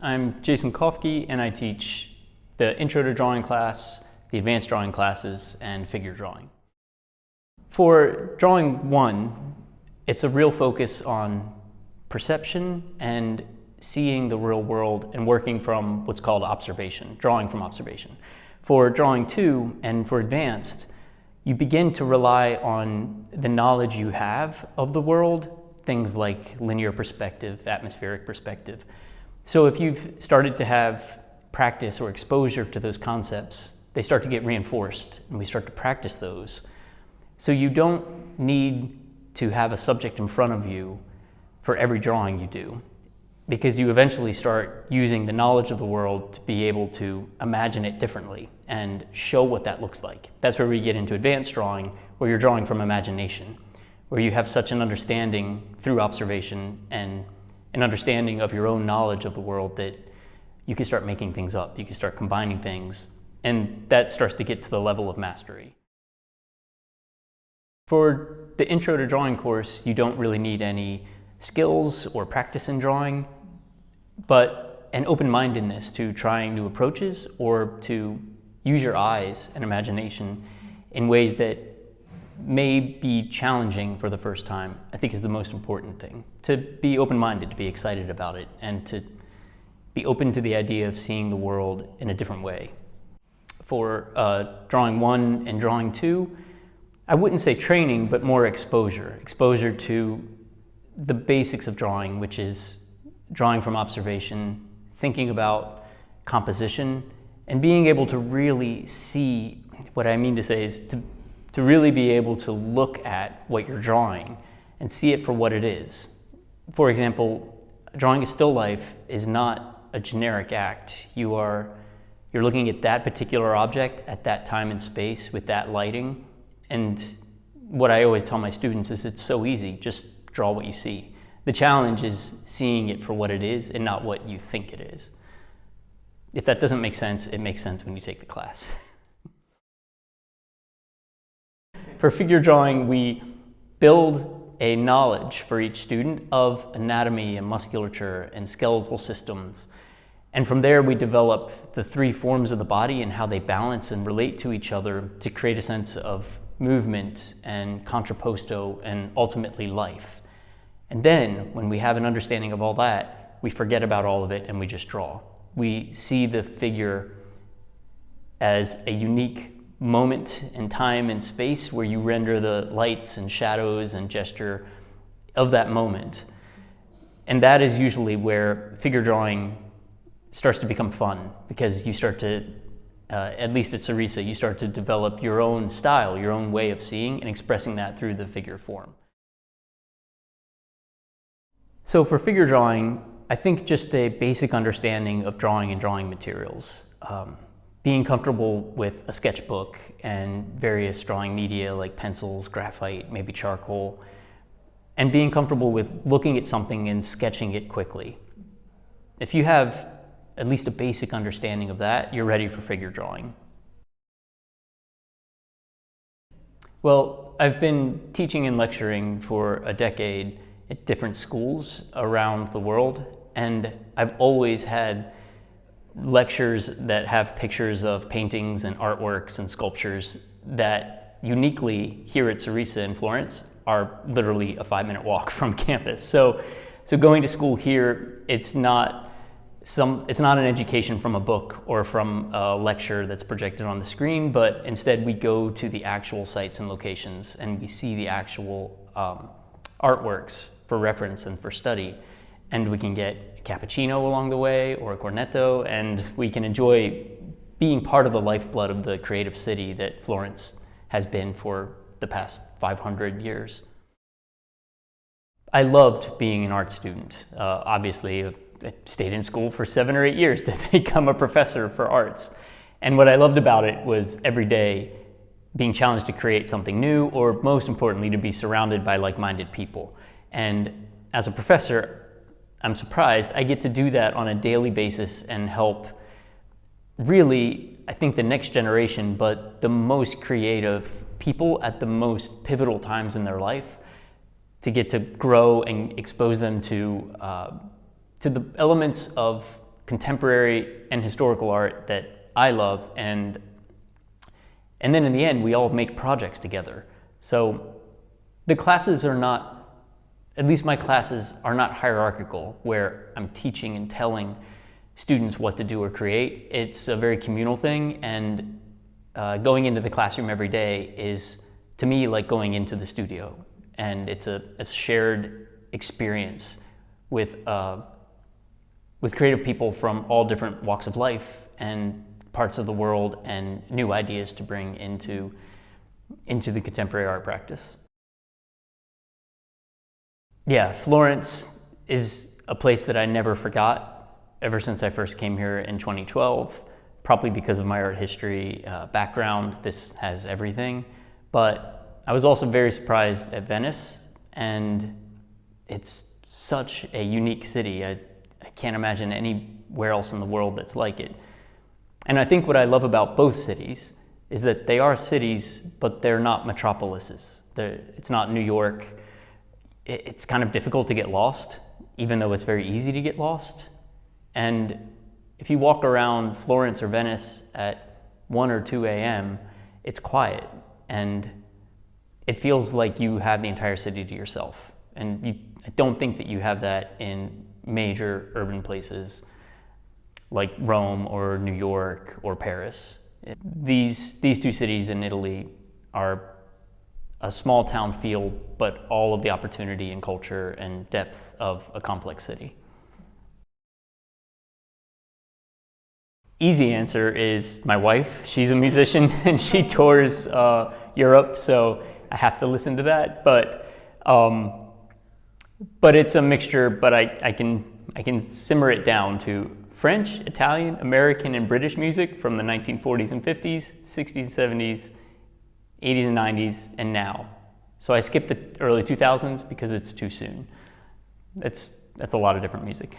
I'm Jason Kofke, and I teach the Intro to Drawing class, the Advanced Drawing classes, and figure drawing. For Drawing 1, it's a real focus on perception and seeing the real world and working from what's called observation, drawing from observation. For Drawing 2 and for Advanced, you begin to rely on the knowledge you have of the world, things like linear perspective, atmospheric perspective. So if you've started to have practice or exposure to those concepts, they start to get reinforced and we start to practice those. So you don't need to have a subject in front of you for every drawing you do, because you eventually start using the knowledge of the world to be able to imagine it differently and show what that looks like. That's where we get into advanced drawing, where you're drawing from imagination, where you have such an understanding through observation and an understanding of your own knowledge of the world that you can start making things up, you can start combining things, and that starts to get to the level of mastery. For the Intro to Drawing course, you don't really need any skills or practice in drawing, but an open-mindedness to trying new approaches or to use your eyes and imagination in ways that may be challenging for the first time, I think is the most important thing. To be open-minded, to be excited about it, and to be open to the idea of seeing the world in a different way. For Drawing 1 and Drawing 2, I wouldn't say training, but more exposure. Exposure to the basics of drawing, which is drawing from observation, thinking about composition, and being able to really see, what I mean to say is to really be able to look at what you're drawing and see it for what it is. For example, drawing a still life is not a generic act. You're looking at that particular object at that time and space with that lighting. And what I always tell my students is it's so easy, just draw what you see. The challenge is seeing it for what it is and not what you think it is. If that doesn't make sense, it makes sense when you take the class. For figure drawing, we build a knowledge for each student of anatomy and musculature and skeletal systems. And from there, we develop the three forms of the body and how they balance and relate to each other to create a sense of movement and contrapposto and ultimately life. And then, when we have an understanding of all that, we forget about all of it and we just draw. We see the figure as a unique moment in time and space where you render the lights and shadows and gesture of that moment. And that is usually where figure drawing starts to become fun, because you start to, at least at SRISA, you start to develop your own style, your own way of seeing and expressing that through the figure form. So for figure drawing, I think just a basic understanding of drawing and drawing materials. Being comfortable with a sketchbook and various drawing media like pencils, graphite, maybe charcoal, and being comfortable with looking at something and sketching it quickly. If you have at least a basic understanding of that, you're ready for figure drawing. Well, I've been teaching and lecturing for a decade at different schools around the world, and I've always had lectures that have pictures of paintings and artworks and sculptures that uniquely here at SRISA in Florence are literally a 5-minute walk from campus. So going to school here, it's not an education from a book or from a lecture that's projected on the screen, but instead we go to the actual sites and locations and we see the actual artworks for reference and for study. And we can get a cappuccino along the way or a cornetto, and we can enjoy being part of the lifeblood of the creative city that Florence has been for the past 500 years. I loved being an art student. Obviously, I stayed in school for 7 or 8 years to become a professor for arts. And what I loved about it was every day being challenged to create something new, or most importantly, to be surrounded by like-minded people. And as a professor, I'm surprised I get to do that on a daily basis and help really, I think, the next generation, but the most creative people at the most pivotal times in their life, to get to grow and expose them to the elements of contemporary and historical art that I love, and then in the end, we all make projects together. So the classes are not, at least my classes are not hierarchical, where I'm teaching and telling students what to do or create. It's a very communal thing, and going into the classroom every day is, to me, like going into the studio. And it's a shared experience with creative people from all different walks of life and parts of the world, and new ideas to bring into the contemporary art practice. Yeah, Florence is a place that I never forgot ever since I first came here in 2012, probably because of my art history background. This has everything. But I was also very surprised at Venice, and it's such a unique city. I can't imagine anywhere else in the world that's like it. And I think what I love about both cities is that they are cities, but they're not metropolises. It's not New York. It's kind of difficult to get lost, even though it's very easy to get lost. And if you walk around Florence or Venice at 1 or 2 a.m., it's quiet, and it feels like you have the entire city to yourself. And I don't think that you have that in major urban places like Rome or New York or Paris. These two cities in Italy are a small town feel, but all of the opportunity and culture and depth of a complex city. Easy answer is my wife. She's a musician and she tours Europe, so I have to listen to that. But it's a mixture. But I can simmer it down to French, Italian, American, and British music from the 1940s and 50s, 60s, 70s, 80s and 90s, and now. So I skipped the early 2000s because it's too soon. That's a lot of different music.